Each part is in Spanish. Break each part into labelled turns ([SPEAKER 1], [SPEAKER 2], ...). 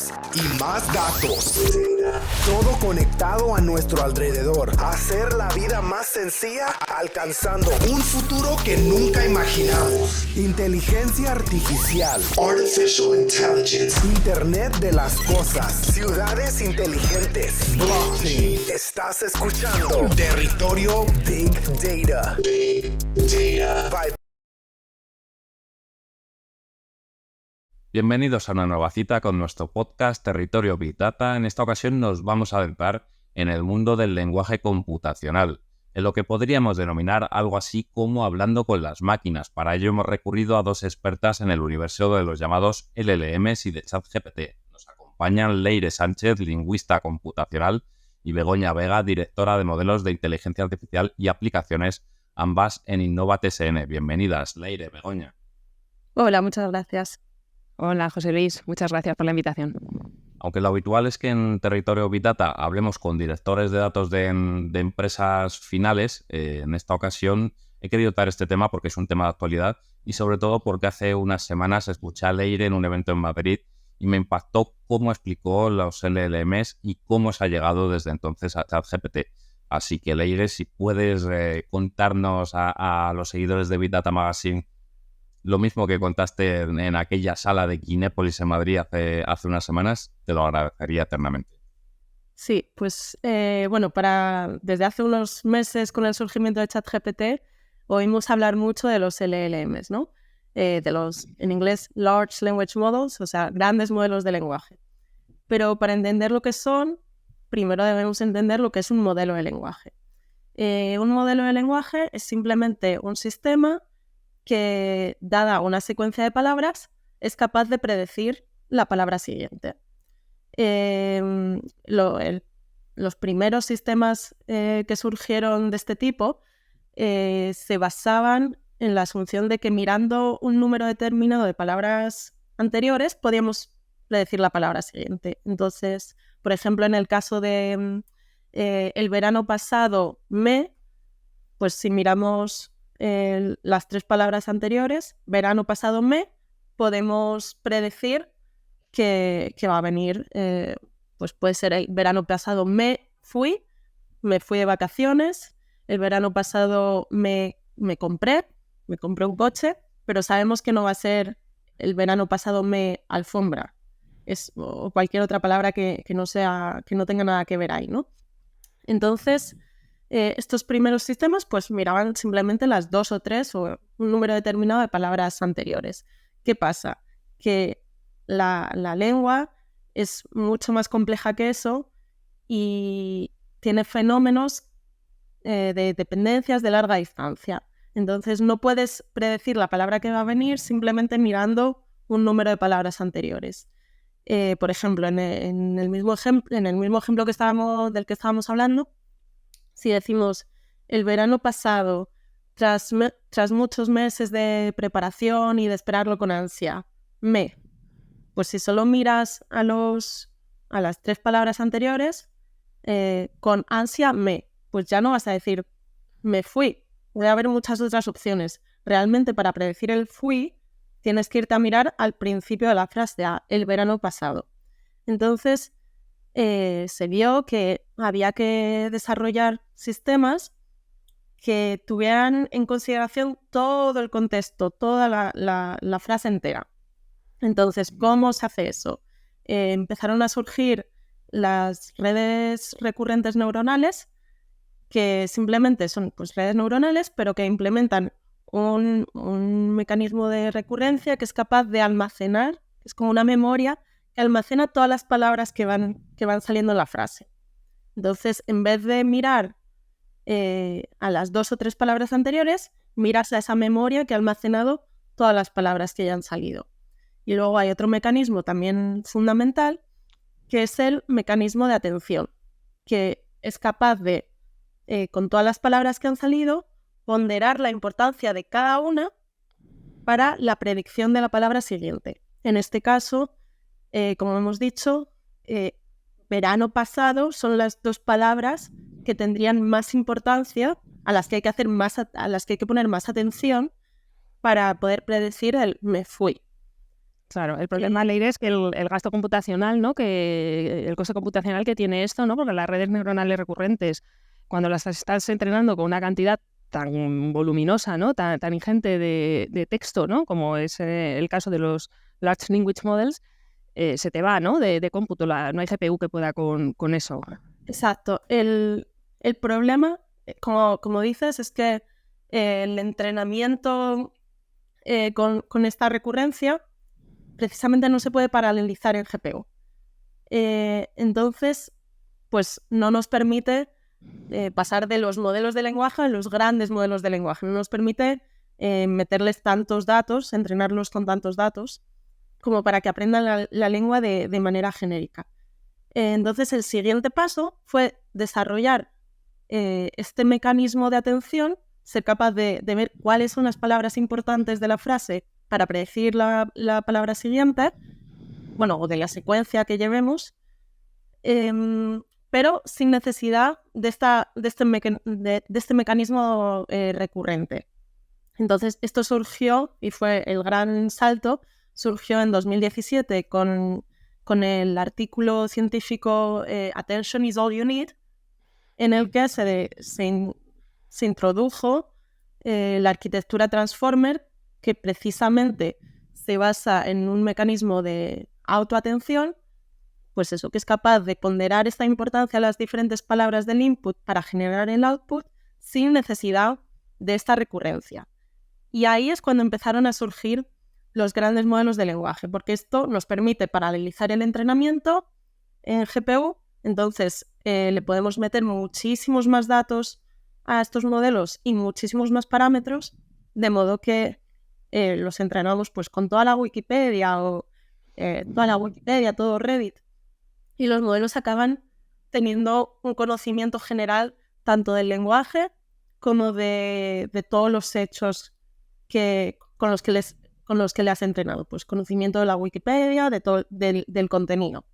[SPEAKER 1] menos y más datos. Todo conectado a nuestro alrededor. Hacer la vida más sencilla, alcanzando un futuro que nunca imaginamos. Inteligencia artificial. Artificial Intelligence. Internet de las cosas. Ciudades inteligentes. Blockchain. Estás escuchando Territorio Big Data. Big Data.
[SPEAKER 2] Bienvenidos a una nueva cita con nuestro podcast Territorio Big Data. En esta ocasión nos vamos a adentrar en el mundo del lenguaje computacional, en lo que podríamos denominar algo así como hablando con las máquinas. Para ello hemos recurrido a dos expertas en el universo de los llamados LLMs y de ChatGPT. Nos acompañan Leire Sánchez, lingüista computacional, y Begoña Vega, directora de modelos de inteligencia artificial y aplicaciones, ambas en Innova-TSN. Bienvenidas, Leire, Begoña.
[SPEAKER 3] Hola, muchas gracias. Hola, José Luis. Muchas gracias por la invitación.
[SPEAKER 2] Aunque lo habitual es que en Territorio Big Data hablemos con directores de datos de empresas finales, en esta ocasión he querido traer este tema porque es un tema de actualidad y sobre todo porque hace unas semanas escuché a Leire en un evento en Madrid y me impactó cómo explicó los LLMs y cómo se ha llegado desde entonces a ChatGPT. Así que, Leire, si puedes contarnos a los seguidores de Big Data Magazine lo mismo que contaste en aquella sala de Kinépolis en Madrid hace unas semanas, te lo agradecería eternamente.
[SPEAKER 3] Sí, pues desde hace unos meses con el surgimiento de ChatGPT oímos hablar mucho de los LLMs, ¿no? De los, en inglés, Large Language Models, o sea, grandes modelos de lenguaje. Pero para entender lo que son, primero debemos entender lo que es un modelo de lenguaje. Un modelo de lenguaje es simplemente un sistema que, dada una secuencia de palabras, es capaz de predecir la palabra siguiente. Los primeros sistemas que surgieron de este tipo se basaban en la asunción de que mirando un número determinado de palabras anteriores podíamos predecir la palabra siguiente. Entonces, por ejemplo, en el caso de el verano pasado, pues si miramos las tres palabras anteriores, verano pasado podemos predecir que va a venir, pues puede ser el verano pasado me fui de vacaciones, el verano pasado me compré un coche, pero sabemos que no va a ser el verano pasado alfombra, o cualquier otra palabra que no tenga nada que ver ahí, ¿no? Entonces, estos primeros sistemas pues miraban simplemente las dos o tres o un número determinado de palabras anteriores. ¿Qué pasa? Que la lengua es mucho más compleja que eso y tiene fenómenos de dependencias de larga distancia. Entonces no puedes predecir la palabra que va a venir simplemente mirando un número de palabras anteriores. Por ejemplo, en el mismo ejemplo del que estábamos hablando, si decimos el verano pasado, tras muchos meses de preparación y de esperarlo con ansia, pues si solo miras a las tres palabras anteriores, con ansia, pues ya no vas a decir me fui. Puede haber muchas otras opciones. Realmente para predecir el fui, tienes que irte a mirar al principio de la frase, el verano pasado. Entonces, se vio que había que desarrollar sistemas que tuvieran en consideración todo el contexto, toda la frase entera. Entonces, ¿cómo se hace eso? Empezaron a surgir las redes recurrentes neuronales, que simplemente son pues, redes neuronales, pero que implementan un mecanismo de recurrencia que es capaz de almacenar, es como una memoria que almacena todas las palabras que van saliendo en la frase. Entonces, en vez de mirar a las dos o tres palabras anteriores, miras a esa memoria que ha almacenado todas las palabras que ya han salido. Y luego hay otro mecanismo también fundamental, que es el mecanismo de atención, que es capaz de, con todas las palabras que han salido, ponderar la importancia de cada una para la predicción de la palabra siguiente. En este caso, como hemos dicho, verano pasado son las dos palabras que tendrían más importancia, a las que hay que poner más atención para poder predecir el me fui.
[SPEAKER 4] Claro, el problema, Leire, es que el gasto computacional, ¿no? Que el coste computacional que tiene esto, ¿no? Porque las redes neuronales recurrentes, cuando las estás entrenando con una cantidad tan voluminosa, ¿no? Tan ingente de texto, ¿no? Como es el caso de los Large Language Models, se te va, ¿no? De cómputo, no hay GPU que pueda con eso.
[SPEAKER 3] Exacto. El problema, como dices, es que el entrenamiento con esta recurrencia precisamente no se puede paralelizar en GPU. Entonces, pues no nos permite pasar de los modelos de lenguaje a los grandes modelos de lenguaje. No nos permite meterles tantos datos, entrenarlos con tantos datos, como para que aprendan la lengua de manera genérica. Entonces, el siguiente paso fue desarrollar este mecanismo de atención, ser capaz de ver cuáles son las palabras importantes de la frase para predecir la palabra siguiente, bueno, o de la secuencia que llevemos, pero sin necesidad de este mecanismo recurrente. Entonces, esto surgió, y fue el gran salto, surgió en 2017 con el artículo científico Attention is all you need, en el que se introdujo la arquitectura Transformer, que precisamente se basa en un mecanismo de autoatención, pues eso, que es capaz de ponderar esta importancia a las diferentes palabras del input para generar el output sin necesidad de esta recurrencia. Y ahí es cuando empezaron a surgir los grandes modelos de lenguaje, porque esto nos permite paralelizar el entrenamiento en GPU. Entonces le podemos meter muchísimos más datos a estos modelos y muchísimos más parámetros, de modo que los entrenamos pues con toda la Wikipedia todo Reddit, y los modelos acaban teniendo un conocimiento general tanto del lenguaje como de todos los hechos con los que le has entrenado, pues conocimiento de la Wikipedia, del contenido.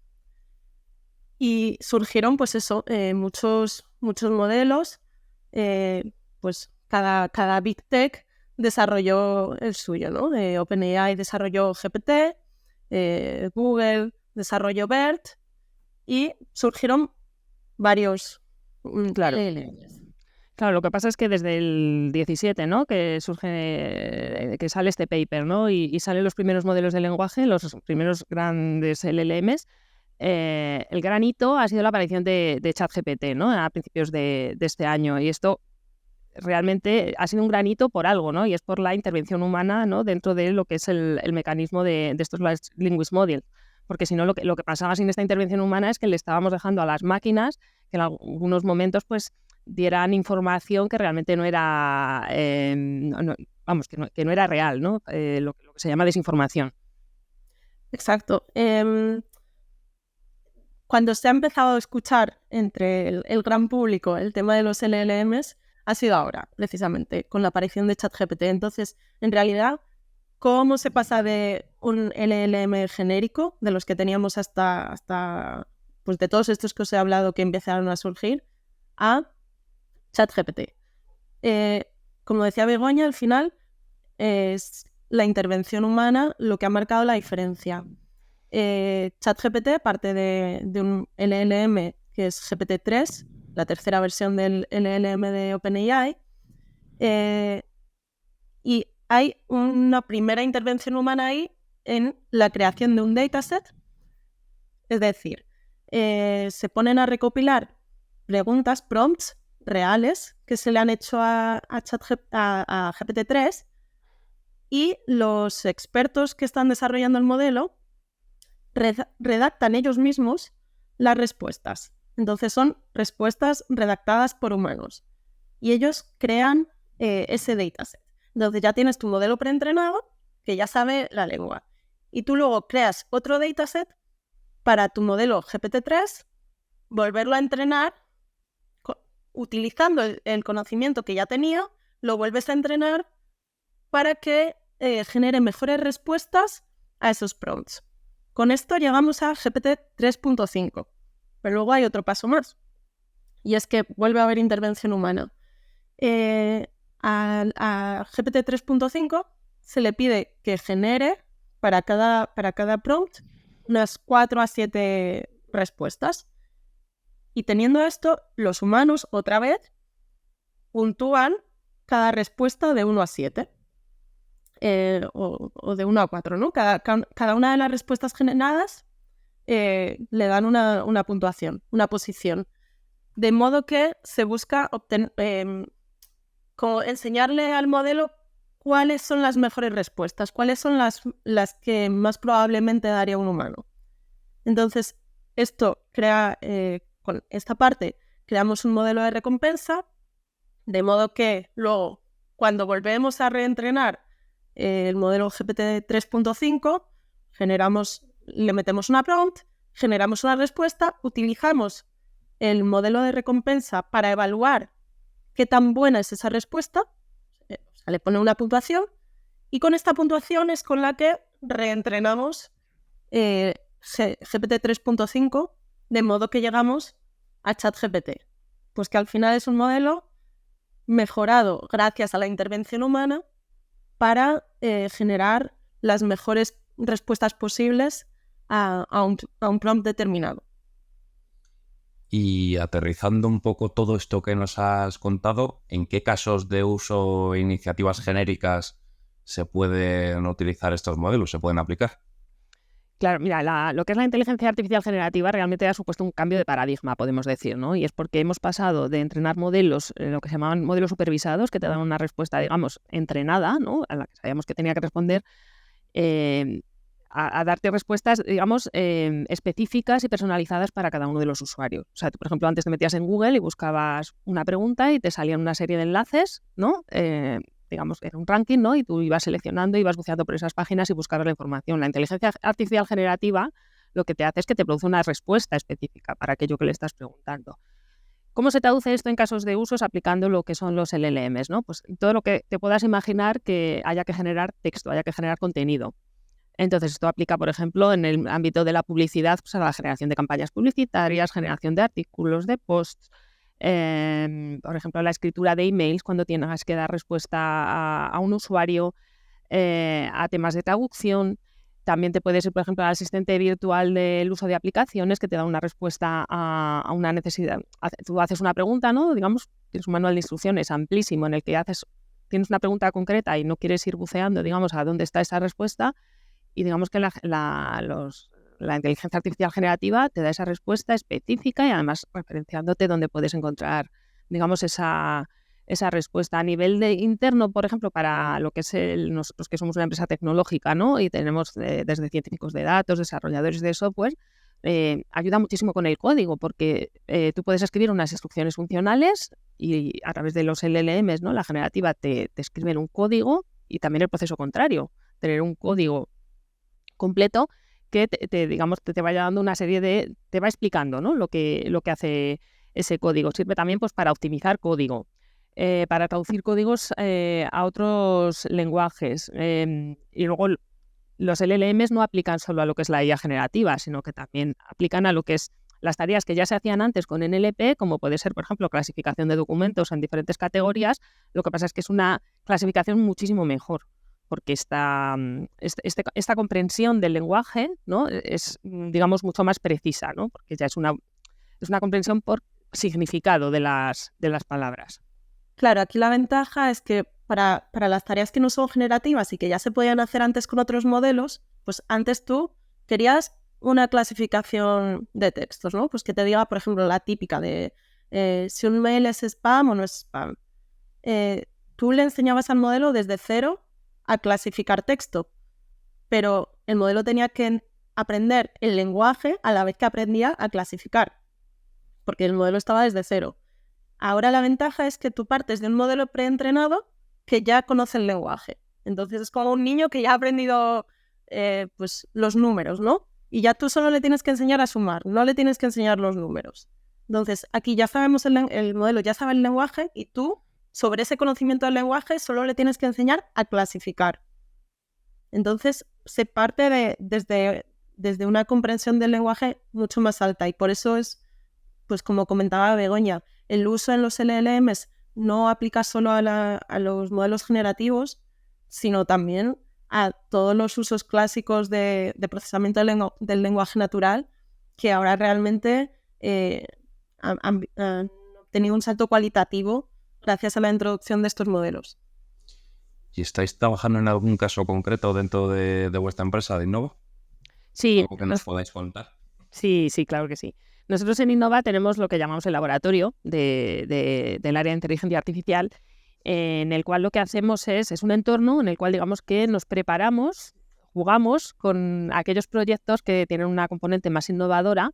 [SPEAKER 3] Y surgieron pues eso, muchos modelos, pues cada Big Tech desarrolló el suyo, ¿no? OpenAI desarrolló GPT, Google desarrolló BERT, y surgieron varios LLMs.
[SPEAKER 4] Claro, lo que pasa es que desde el 17, ¿no? Que sale este paper, ¿no? Y salen los primeros modelos de lenguaje, los primeros grandes LLMs. El gran hito ha sido la aparición de ChatGPT, ¿no? A principios de este año. Y esto realmente ha sido un gran hito por algo, ¿no? Y es por la intervención humana, ¿no? Dentro de lo que es el mecanismo de estos Large Language Models. Porque si no, lo que pasaba sin esta intervención humana es que le estábamos dejando a las máquinas que en algunos momentos pues dieran información que realmente no era, que no era real, ¿no? Lo que se llama desinformación.
[SPEAKER 3] Exacto. Cuando se ha empezado a escuchar entre el gran público el tema de los LLMs, ha sido ahora, precisamente, con la aparición de ChatGPT. Entonces, en realidad, ¿cómo se pasa de un LLM genérico, de los que teníamos hasta pues de todos estos que os he hablado que empezaron a surgir, a ChatGPT? Como decía Begoña, al final es la intervención humana lo que ha marcado la diferencia. ChatGPT parte de un LLM que es GPT-3, la tercera versión del LLM de OpenAI, y hay una primera intervención humana ahí en la creación de un dataset. Es decir, se ponen a recopilar preguntas, prompts reales que se le han hecho a GPT-3, y los expertos que están desarrollando el modelo redactan ellos mismos las respuestas. Entonces son respuestas redactadas por humanos. Y ellos crean ese dataset. Entonces ya tienes tu modelo preentrenado que ya sabe la lengua. Y tú luego creas otro dataset para tu modelo GPT-3, volverlo a entrenar, utilizando el conocimiento que ya tenía, lo vuelves a entrenar para que genere mejores respuestas a esos prompts. Con esto llegamos a GPT 3.5, pero luego hay otro paso más, y es que vuelve a haber intervención humana. A GPT 3.5 se le pide que genere para cada prompt unas 4 a 7 respuestas. Y teniendo esto, los humanos, otra vez, puntúan cada respuesta de 1 a 7. O de 1 a 4, ¿no? Cada una de las respuestas generadas le dan una puntuación, una posición. De modo que se busca como enseñarle al modelo cuáles son las mejores respuestas, cuáles son las que más probablemente daría un humano. Entonces, esto crea, con esta parte, creamos un modelo de recompensa, de modo que luego, cuando volvemos a reentrenar el modelo GPT 3.5, le metemos una prompt, generamos una respuesta, utilizamos el modelo de recompensa para evaluar qué tan buena es esa respuesta, le pone una puntuación, y con esta puntuación es con la que reentrenamos GPT 3.5, de modo que llegamos a ChatGPT. Pues que al final es un modelo mejorado gracias a la intervención humana para generar las mejores respuestas posibles a un prompt determinado.
[SPEAKER 2] Y aterrizando un poco todo esto que nos has contado, ¿en qué casos de uso e iniciativas genéricas se pueden utilizar estos modelos, se pueden aplicar?
[SPEAKER 4] Claro, mira, lo que es la inteligencia artificial generativa realmente ha supuesto un cambio de paradigma, podemos decir, ¿no? Y es porque hemos pasado de entrenar modelos, lo que se llamaban modelos supervisados, que te dan una respuesta, digamos, entrenada, ¿no? A la que sabíamos que tenía que responder, a darte respuestas, digamos, específicas y personalizadas para cada uno de los usuarios. O sea, tú, por ejemplo, antes te metías en Google y buscabas una pregunta y te salían una serie de enlaces, ¿no? Digamos, era un ranking, ¿no? Y tú ibas seleccionando, ibas buceando por esas páginas y buscabas la información. La inteligencia artificial generativa lo que te hace es que te produce una respuesta específica para aquello que le estás preguntando. ¿Cómo se traduce esto en casos de usos aplicando lo que son los LLMs, ¿no? Pues todo lo que te puedas imaginar que haya que generar texto, haya que generar contenido. Entonces, esto aplica, por ejemplo, en el ámbito de la publicidad, pues a la generación de campañas publicitarias, generación de artículos, de posts, por ejemplo, la escritura de emails cuando tienes que dar respuesta a un usuario, a temas de traducción. También te puede ser, por ejemplo, el asistente virtual del uso de aplicaciones que te da una respuesta a una necesidad. Tú haces una pregunta, ¿no? Digamos, tienes un manual de instrucciones amplísimo en el que tienes una pregunta concreta y no quieres ir buceando, digamos, a dónde está esa respuesta. Y digamos que la inteligencia artificial generativa te da esa respuesta específica y además referenciándote dónde puedes encontrar, digamos, esa respuesta. A nivel interno, por ejemplo, para lo que es nosotros que somos una empresa tecnológica, ¿no? Y tenemos desde científicos de datos, desarrolladores de software, ayuda muchísimo con el código porque tú puedes escribir unas instrucciones funcionales y a través de los LLMs, ¿no? La generativa te escriben un código y también el proceso contrario, tener un código completo que te vaya dando una serie te va explicando, ¿no? lo que hace ese código. Sirve también pues para optimizar código, para traducir códigos a otros lenguajes. Y luego los LLMs no aplican solo a lo que es la IA generativa, sino que también aplican a lo que es las tareas que ya se hacían antes con NLP, como puede ser, por ejemplo, clasificación de documentos en diferentes categorías. Lo que pasa es que es una clasificación muchísimo mejor, porque esta comprensión del lenguaje, ¿no? Es, digamos, mucho más precisa, ¿no? Porque ya es una comprensión por significado de las palabras.
[SPEAKER 3] Claro, aquí la ventaja es que para las tareas que no son generativas y que ya se podían hacer antes con otros modelos, pues antes tú querías una clasificación de textos, ¿no? Pues que te diga, por ejemplo, la típica de si un mail es spam o no es spam. Tú le enseñabas al modelo desde cero a clasificar texto, pero el modelo tenía que aprender el lenguaje a la vez que aprendía a clasificar, porque el modelo estaba desde cero. Ahora la ventaja es que tú partes de un modelo preentrenado que ya conoce el lenguaje. Entonces es como un niño que ya ha aprendido pues los números, ¿no? Y ya tú solo le tienes que enseñar a sumar, no le tienes que enseñar los números. Entonces aquí ya sabemos el modelo, ya sabe el lenguaje y tú, sobre ese conocimiento del lenguaje, solo le tienes que enseñar a clasificar. Entonces se parte desde una comprensión del lenguaje mucho más alta y por eso es, pues como comentaba Begoña, el uso en los LLMs no aplica solo a los modelos generativos, sino también a todos los usos clásicos de procesamiento del lenguaje natural, que ahora realmente han tenido un salto cualitativo gracias a la introducción de estos modelos.
[SPEAKER 2] ¿Y estáis trabajando en algún caso concreto dentro de vuestra empresa, de Innova?
[SPEAKER 4] Sí.
[SPEAKER 2] ¿Algo que nos podáis contar?
[SPEAKER 4] Sí, claro que sí. Nosotros en Innova tenemos lo que llamamos el laboratorio del área de inteligencia artificial, en el cual lo que hacemos es un entorno en el cual digamos que nos preparamos, jugamos con aquellos proyectos que tienen una componente más innovadora,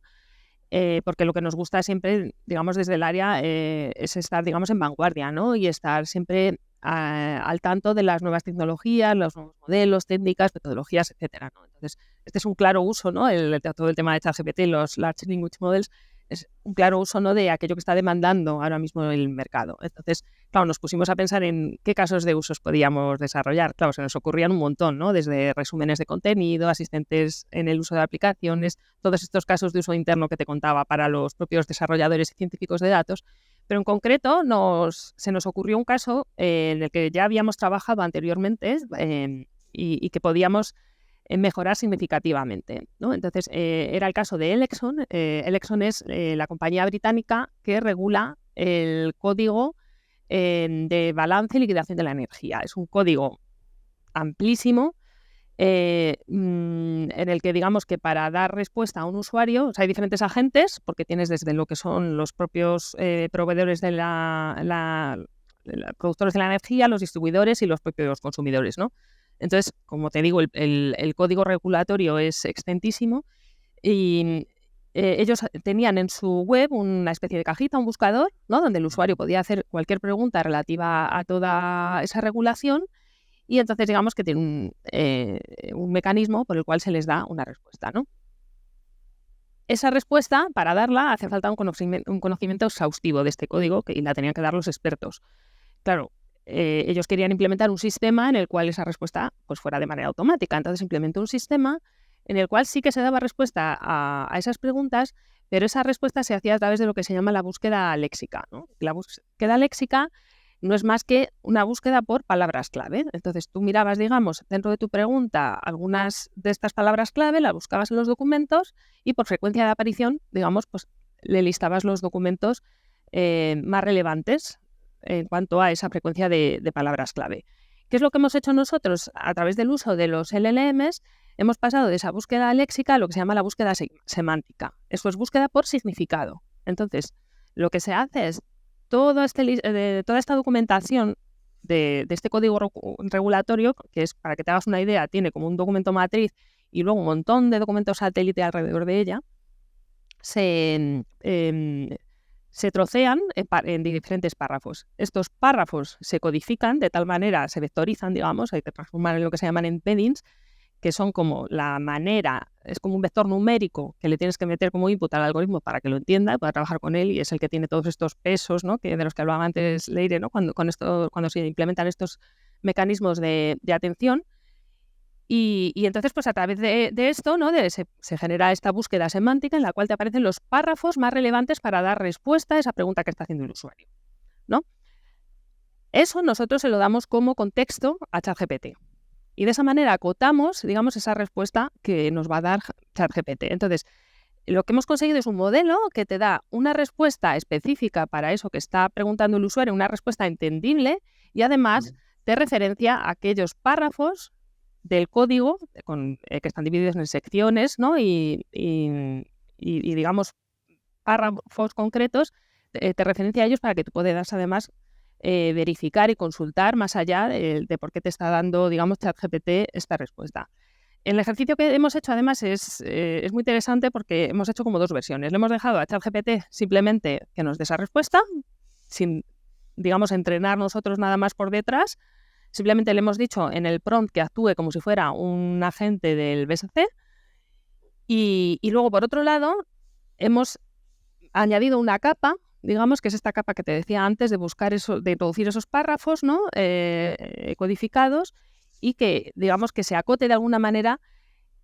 [SPEAKER 4] porque lo que nos gusta siempre, digamos, desde el área es estar, digamos, en vanguardia, ¿no? Y estar siempre al tanto de las nuevas tecnologías, los nuevos modelos, técnicas, metodologías, etcétera, ¿no? Entonces, este es un claro uso, ¿no? Todo el tema de ChatGPT, los Large Language Models, es un claro uso, ¿no?, de aquello que está demandando ahora mismo el mercado. Entonces, claro, nos pusimos a pensar en qué casos de usos podíamos desarrollar. Claro, se nos ocurrían un montón, ¿no? Desde resúmenes de contenido, asistentes en el uso de aplicaciones, todos estos casos de uso interno que te contaba para los propios desarrolladores y científicos de datos. Pero en concreto se nos ocurrió un caso en el que ya habíamos trabajado anteriormente y que podíamos mejorar significativamente, ¿no? Entonces, era el caso de Elexon. Elexon es la compañía británica que regula el código de balance y liquidación de la energía. Es un código amplísimo en el que digamos que para dar respuesta a un usuario, o sea, hay diferentes agentes, porque tienes desde lo que son los propios proveedores de productores de la energía, los distribuidores y los propios consumidores, ¿no? Entonces, como te digo, el código regulatorio es extensísimo y ellos tenían en su web una especie de cajita, un buscador, ¿no?, donde el usuario podía hacer cualquier pregunta relativa a toda esa regulación y entonces digamos que tiene un mecanismo por el cual se les da una respuesta, ¿no? Esa respuesta, para darla, hace falta un conocimiento exhaustivo de este código y la tenían que dar los expertos. Claro, ellos querían implementar un sistema en el cual esa respuesta pues, fuera de manera automática. Entonces implementó un sistema en el cual sí que se daba respuesta a esas preguntas, pero esa respuesta se hacía a través de lo que se llama la búsqueda léxica, ¿no? La búsqueda léxica no es más que una búsqueda por palabras clave. Entonces tú mirabas, digamos, dentro de tu pregunta algunas de estas palabras clave, las buscabas en los documentos y por frecuencia de aparición, digamos, pues le listabas los documentos más relevantes en cuanto a esa frecuencia de palabras clave. ¿Qué es lo que hemos hecho nosotros? A través del uso de los LLMs hemos pasado de esa búsqueda léxica a lo que se llama la búsqueda semántica. Eso es búsqueda por significado. Entonces, lo que se hace es toda esta documentación de este código regulatorio, que es, para que te hagas una idea, tiene como un documento matriz y luego un montón de documentos satélite alrededor de ella, se trocean en diferentes párrafos. Estos párrafos se codifican de tal manera, se vectorizan, digamos, hay que transformar en lo que se llaman embeddings, que son como la manera, es como un vector numérico que le tienes que meter como input al algoritmo para que lo entienda, pueda trabajar con él, y es el que tiene todos estos pesos, ¿no?, de los que hablaba antes Leire, ¿no?, cuando se implementan estos mecanismos de atención. Y entonces, pues a través de esto, ¿no?, se genera esta búsqueda semántica en la cual te aparecen los párrafos más relevantes para dar respuesta a esa pregunta que está haciendo el usuario, ¿no? Eso nosotros se lo damos como contexto a ChatGPT. Y de esa manera acotamos, digamos, esa respuesta que nos va a dar ChatGPT. Entonces, lo que hemos conseguido es un modelo que te da una respuesta específica para eso que está preguntando el usuario, una respuesta entendible, y además te referencia a aquellos párrafos del código que están divididos en secciones, ¿no? Y digamos, párrafos concretos, te referencia a ellos para que tú puedas además verificar y consultar más allá de por qué te está dando, digamos, ChatGPT esta respuesta. El ejercicio que hemos hecho además es muy interesante porque hemos hecho como dos versiones. Le hemos dejado a ChatGPT simplemente que nos dé esa respuesta, sin, digamos, entrenar nosotros nada más por detrás. Simplemente le hemos dicho en el prompt que actúe como si fuera un agente del BSC. Y luego, por otro lado, hemos añadido una capa, digamos, que es esta capa que te decía antes de buscar de introducir esos párrafos, ¿no?, codificados, y que, digamos, que se acote de alguna manera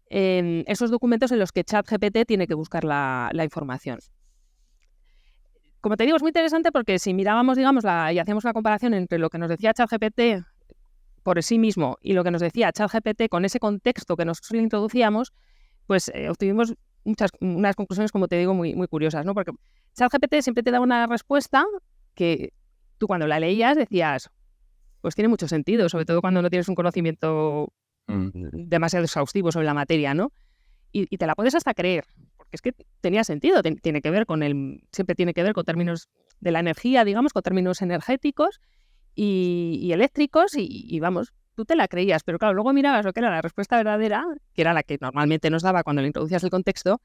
[SPEAKER 4] en esos documentos en los que ChatGPT tiene que buscar la información. Como te digo, es muy interesante porque si mirábamos, digamos, y hacíamos una comparación entre lo que nos decía ChatGPT por sí mismo y lo que nos decía ChatGPT con ese contexto que nosotros le introducíamos, pues obtuvimos unas conclusiones, como te digo, muy, muy curiosas, ¿no? Porque ChatGPT siempre te da una respuesta que tú cuando la leías decías, pues tiene mucho sentido, sobre todo cuando no tienes un conocimiento demasiado exhaustivo sobre la materia, ¿no? Y te la puedes hasta creer, porque es que tenía sentido, tiene que ver siempre tiene que ver con términos de la energía, digamos, con términos energéticos y eléctricos, y vamos, tú te la creías, pero claro, luego mirabas lo que era la respuesta verdadera, que era la que normalmente nos daba cuando le introducías el contexto,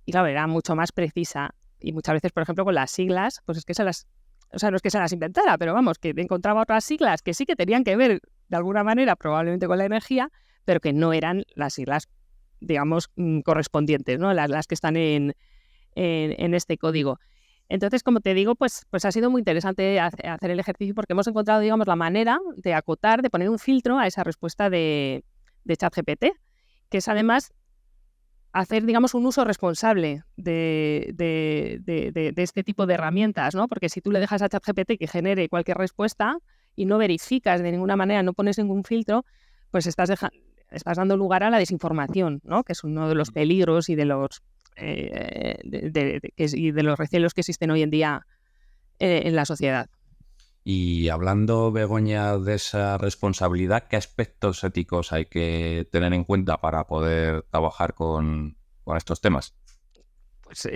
[SPEAKER 4] y claro, era mucho más precisa, y muchas veces, por ejemplo, con las siglas, pues es que o sea, no es que se las inventara, pero vamos, que encontraba otras siglas que sí que tenían que ver de alguna manera probablemente con la energía, pero que no eran las siglas, digamos, correspondientes, ¿no? Las que están en este código. Entonces, como te digo, pues ha sido muy interesante hacer el ejercicio porque hemos encontrado, digamos, la manera de acotar, de poner un filtro a esa respuesta de ChatGPT, que es además hacer, digamos, un uso responsable de este tipo de herramientas, ¿no? Porque si tú le dejas a ChatGPT que genere cualquier respuesta y no verificas de ninguna manera, no pones ningún filtro, pues estás dando lugar a la desinformación, ¿no? Que es uno de los peligros y de los los recelos que existen hoy en día en la sociedad.
[SPEAKER 2] Y hablando, Begoña, de esa responsabilidad, ¿qué aspectos éticos hay que tener en cuenta para poder trabajar con estos temas?
[SPEAKER 4] Pues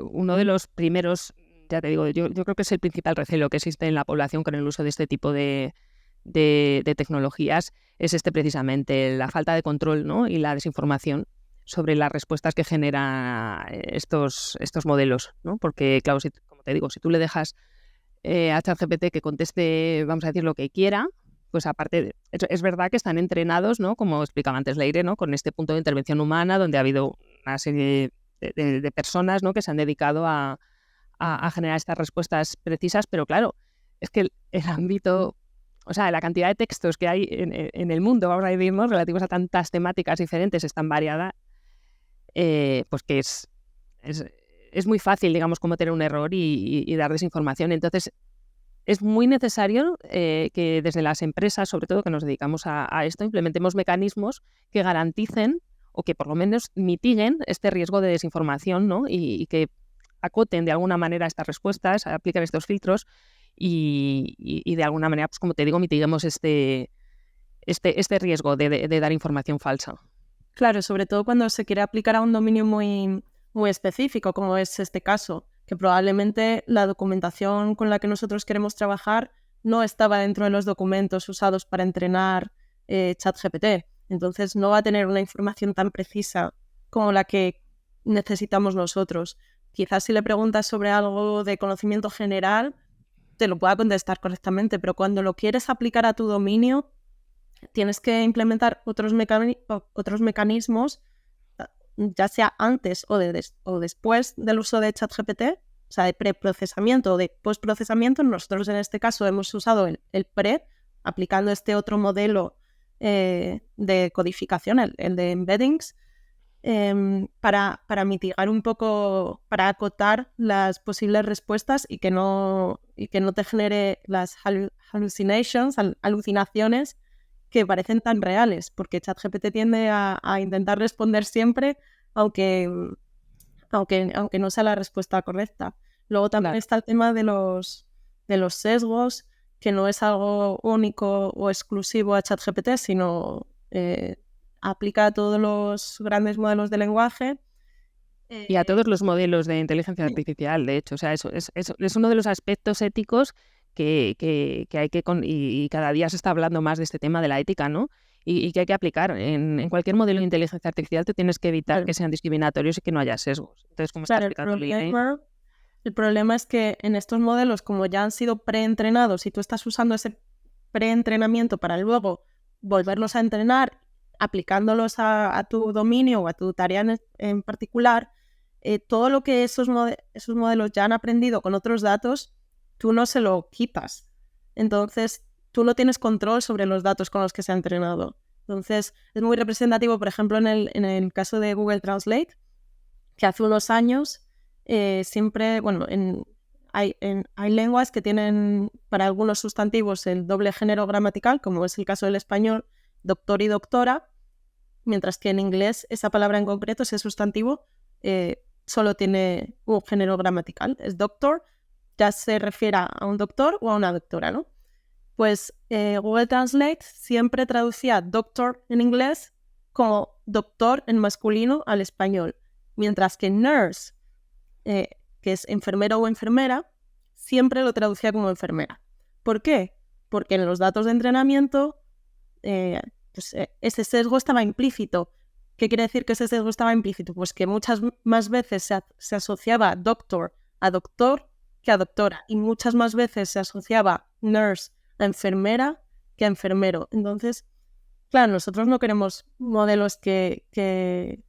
[SPEAKER 4] uno de los primeros, ya te digo, yo creo que es el principal recelo que existe en la población con el uso de este tipo de tecnologías, es precisamente la falta de control, ¿no? Y la desinformación sobre las respuestas que generan estos modelos, ¿no? Porque, claro, como te digo, si tú le dejas a ChatGPT que conteste, vamos a decir, lo que quiera, pues aparte, es verdad que están entrenados, ¿no? Como explicaba antes Leire, ¿no? Con este punto de intervención humana, donde ha habido una serie de personas, ¿no? Que se han dedicado a generar estas respuestas precisas, pero claro, es que el ámbito, o sea, la cantidad de textos que hay en el mundo, vamos a decir, ¿no? Relativos a tantas temáticas diferentes, es tan variada, pues que es muy fácil, digamos, cometer un error y dar desinformación. Entonces, es muy necesario que desde las empresas, sobre todo que nos dedicamos a esto, implementemos mecanismos que garanticen o que por lo menos mitiguen este riesgo de desinformación, ¿no? Y que acoten de alguna manera estas respuestas, apliquen estos filtros y de alguna manera, pues como te digo, mitiguemos este riesgo de dar información falsa.
[SPEAKER 3] Claro, sobre todo cuando se quiere aplicar a un dominio muy, muy específico, como es este caso, que probablemente la documentación con la que nosotros queremos trabajar no estaba dentro de los documentos usados para entrenar ChatGPT. Entonces no va a tener una información tan precisa como la que necesitamos nosotros. Quizás si le preguntas sobre algo de conocimiento general, te lo pueda contestar correctamente, pero cuando lo quieres aplicar a tu dominio, tienes que implementar otros mecanismos, ya sea antes o después del uso de ChatGPT, o sea, de preprocesamiento o de postprocesamiento. Nosotros en este caso hemos usado el pre, aplicando este otro modelo de codificación, el de embeddings, para mitigar un poco, para acotar las posibles respuestas y que no te genere las alucinaciones que parecen tan reales, porque ChatGPT tiende a intentar responder siempre, aunque no sea la respuesta correcta. Luego también está el tema de los sesgos, que no es algo único o exclusivo a ChatGPT, sino aplica a todos los grandes modelos de lenguaje.
[SPEAKER 4] Y a todos los modelos de inteligencia artificial, de hecho. O sea, eso es uno de los aspectos éticos que hay que... Y cada día se está hablando más de este tema de la ética, ¿no? Y que hay que aplicar. En cualquier modelo de inteligencia artificial tú tienes que evitar que sean discriminatorios y que no haya sesgos. Entonces, ¿cómo está explicando
[SPEAKER 3] el problema es que en estos modelos, como ya han sido preentrenados y tú estás usando ese preentrenamiento para luego volverlos a entrenar, aplicándolos a tu dominio o a tu tarea en particular, todo lo que esos modelos ya han aprendido con otros datos, tú no se lo quitas. Entonces, tú no tienes control sobre los datos con los que se ha entrenado. Entonces, es muy representativo, por ejemplo, en el caso de Google Translate, que hace unos años siempre, bueno, hay lenguas que tienen para algunos sustantivos el doble género gramatical, como es el caso del español, doctor y doctora, mientras que en inglés esa palabra en concreto, ese sustantivo, solo tiene un género gramatical. Es doctor, ya se refiere a un doctor o a una doctora, ¿no? Pues Google Translate siempre traducía doctor en inglés como doctor en masculino al español, mientras que nurse, que es enfermero o enfermera, siempre lo traducía como enfermera. ¿Por qué? Porque en los datos de entrenamiento ese sesgo estaba implícito. ¿Qué quiere decir que ese sesgo estaba implícito? Pues que muchas más veces se asociaba doctor a doctor que a doctora, y muchas más veces se asociaba nurse a enfermera que a enfermero. Entonces, claro, nosotros no queremos modelos que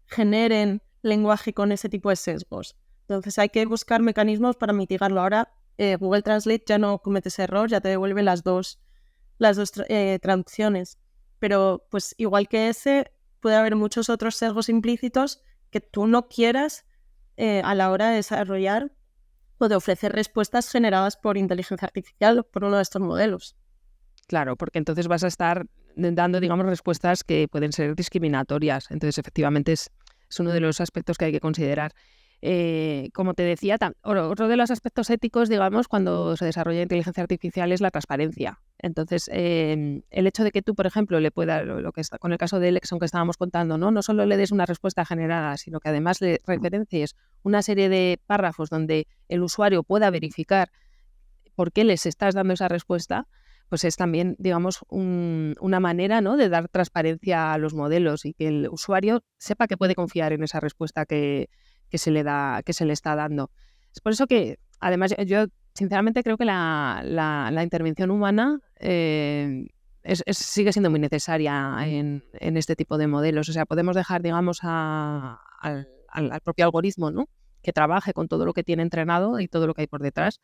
[SPEAKER 3] generen lenguaje con ese tipo de sesgos. Entonces hay que buscar mecanismos para mitigarlo. Ahora Google Translate ya no comete ese error, ya te devuelve las dos traducciones. Pero pues igual que ese, puede haber muchos otros sesgos implícitos que tú no quieras a la hora de desarrollar o de ofrecer respuestas generadas por inteligencia artificial o por uno de estos modelos.
[SPEAKER 4] Claro, porque entonces vas a estar dando, digamos, respuestas que pueden ser discriminatorias. Entonces, efectivamente, es uno de los aspectos que hay que considerar. Como te decía, otro de los aspectos éticos, digamos, cuando se desarrolla inteligencia artificial es la transparencia. Entonces, el hecho de que tú, por ejemplo, le puedas, con el caso de Lexon que estábamos contando, no solo le des una respuesta generada, sino que además le referencies una serie de párrafos donde el usuario pueda verificar por qué les estás dando esa respuesta, pues es también, digamos, una manera, ¿no?, de dar transparencia a los modelos y que el usuario sepa que puede confiar en esa respuesta que se le está dando. Es por eso que, además, yo sinceramente creo que la intervención humana sigue siendo muy necesaria en este tipo de modelos. O sea, podemos dejar, digamos, al propio algoritmo, ¿no?, que trabaje con todo lo que tiene entrenado y todo lo que hay por detrás,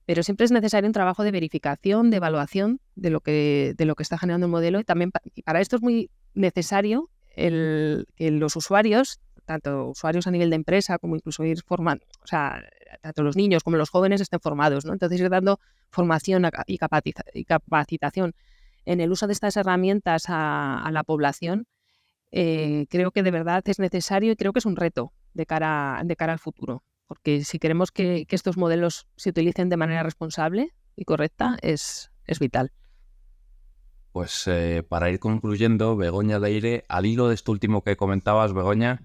[SPEAKER 4] pero siempre es necesario un trabajo de verificación, de evaluación de lo que está generando el modelo, y también y para esto es muy necesario que los usuarios, tanto usuarios a nivel de empresa como incluso ir formando, o sea, tanto los niños como los jóvenes estén formados, ¿no? Entonces ir dando formación y capacitación en el uso de estas herramientas a la población, creo que de verdad es necesario y creo que es un reto de cara al futuro. Porque si queremos que estos modelos se utilicen de manera responsable y correcta, es vital.
[SPEAKER 2] Pues para ir concluyendo, Begoña Leire, al hilo de esto último que comentabas, Begoña,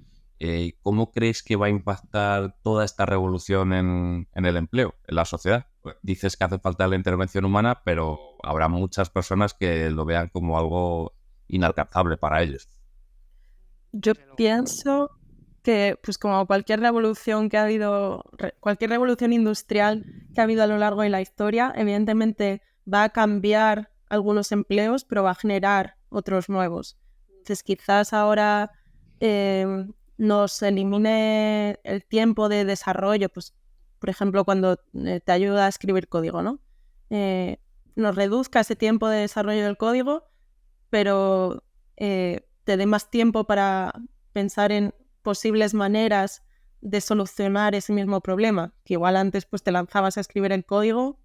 [SPEAKER 2] ¿cómo crees que va a impactar toda esta revolución en el empleo, en la sociedad? Pues dices que hace falta la intervención humana, pero habrá muchas personas que lo vean como algo inalcanzable para ellos.
[SPEAKER 3] Yo pienso que, pues como cualquier revolución que ha habido, cualquier revolución industrial que ha habido a lo largo de la historia, evidentemente va a cambiar algunos empleos, pero va a generar otros nuevos. Entonces, quizás ahora nos elimine el tiempo de desarrollo, pues, por ejemplo, cuando te ayuda a escribir código, ¿no? Nos reduzca ese tiempo de desarrollo del código, pero te dé más tiempo para pensar en posibles maneras de solucionar ese mismo problema, que igual antes pues te lanzabas a escribir el código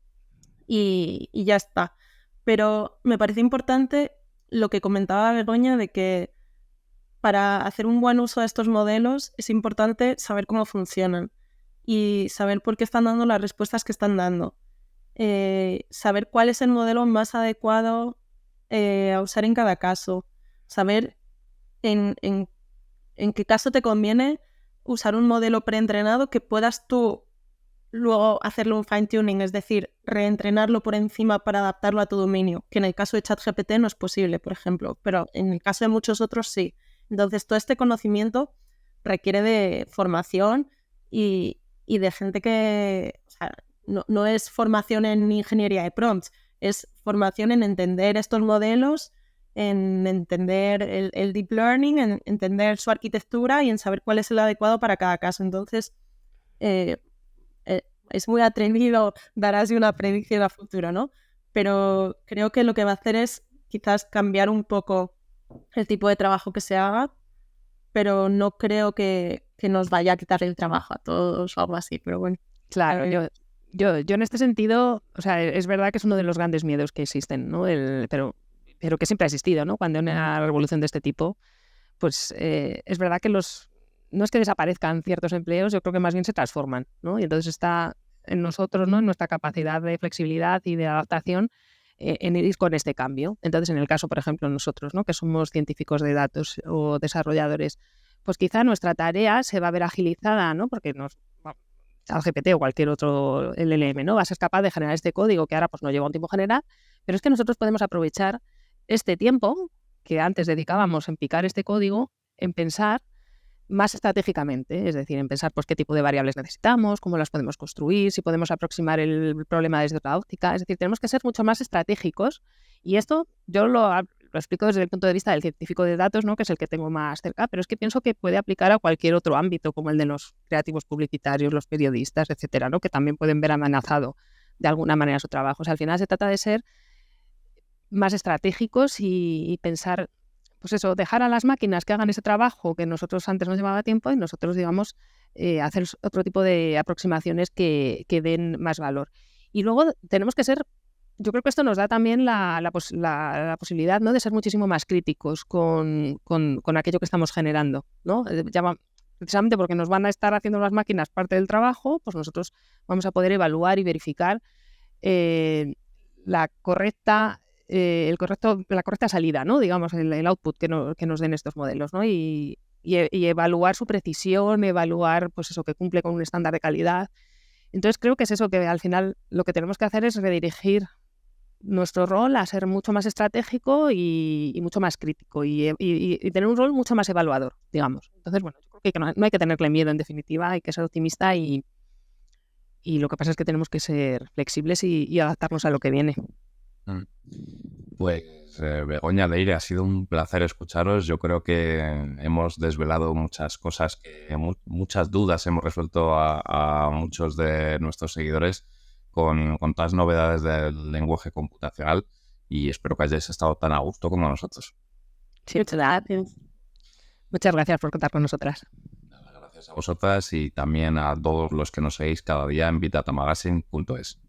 [SPEAKER 3] y ya está. Pero me parece importante lo que comentaba Begoña, de que para hacer un buen uso de estos modelos es importante saber cómo funcionan y saber por qué están dando las respuestas que están dando. Saber cuál es el modelo más adecuado a usar en cada caso. Saber en qué caso te conviene usar un modelo preentrenado que puedas tú luego hacerle un fine-tuning, es decir, reentrenarlo por encima para adaptarlo a tu dominio, que en el caso de ChatGPT no es posible, por ejemplo, pero en el caso de muchos otros sí. Entonces, todo este conocimiento requiere de formación y de gente que... O sea, no es formación en ingeniería de prompts, es formación en entender estos modelos, en entender el deep learning, en entender su arquitectura y en saber cuál es el adecuado para cada caso. Entonces, es muy atrevido dar así una predicción a futuro, ¿no? Pero creo que lo que va a hacer es quizás cambiar un poco el tipo de trabajo que se haga, pero no creo que nos vaya a quitar el trabajo a todos o algo así, pero bueno.
[SPEAKER 4] Claro, yo en este sentido, o sea, es verdad que es uno de los grandes miedos que existen, ¿no? Pero que siempre ha existido, ¿no? Cuando hay una revolución de este tipo, pues es verdad que no es que desaparezcan ciertos empleos, yo creo que más bien se transforman, ¿no? Y entonces está en nosotros, ¿no? En nuestra capacidad de flexibilidad y de adaptación en ir con este cambio. Entonces, en el caso, por ejemplo, nosotros, ¿no? Que somos científicos de datos o desarrolladores, pues quizá nuestra tarea se va a ver agilizada, ¿no? Porque ChatGPT o cualquier otro LLM, ¿no? Va a ser capaz de generar este código que ahora pues no lleva un tiempo generar, pero es que nosotros podemos aprovechar este tiempo que antes dedicábamos en picar este código, en pensar más estratégicamente, es decir, en pensar pues qué tipo de variables necesitamos, cómo las podemos construir, si podemos aproximar el problema desde otra óptica, es decir, tenemos que ser mucho más estratégicos y esto yo lo explico desde el punto de vista del científico de datos, ¿no? Que es el que tengo más cerca, pero es que pienso que puede aplicar a cualquier otro ámbito, como el de los creativos publicitarios, los periodistas, etcétera, ¿no? Que también pueden ver amenazado de alguna manera su trabajo. O sea, al final se trata de ser más estratégicos y pensar, pues eso, dejar a las máquinas que hagan ese trabajo que nosotros antes nos llevaba tiempo y nosotros, digamos, hacer otro tipo de aproximaciones que den más valor. Y luego tenemos que ser, yo creo que esto nos da también la posibilidad, ¿no? De ser muchísimo más críticos con aquello que estamos generando, ¿no? Precisamente porque nos van a estar haciendo las máquinas parte del trabajo, pues nosotros vamos a poder evaluar y verificar la correcta salida, ¿no? Digamos, el output que nos den estos modelos, ¿no? Y evaluar su precisión, evaluar, pues eso, que cumple con un estándar de calidad. Entonces creo que es eso, que al final lo que tenemos que hacer es redirigir nuestro rol a ser mucho más estratégico y mucho más crítico y tener un rol mucho más evaluador, digamos. Entonces, bueno, yo creo que no hay que tenerle miedo, en definitiva, hay que ser optimista y lo que pasa es que tenemos que ser flexibles y adaptarnos a lo que viene.
[SPEAKER 2] Pues Begoña, Leire, ha sido un placer escucharos. Yo creo que hemos desvelado muchas cosas, muchas dudas hemos resuelto a muchos de nuestros seguidores con todas las novedades del lenguaje computacional y espero que hayáis estado tan a gusto como nosotros.
[SPEAKER 4] Sí, muchas gracias. Muchas gracias por contar con nosotras.
[SPEAKER 2] Gracias a vosotras y también a todos los que nos seguís cada día en bitatamagazine.es.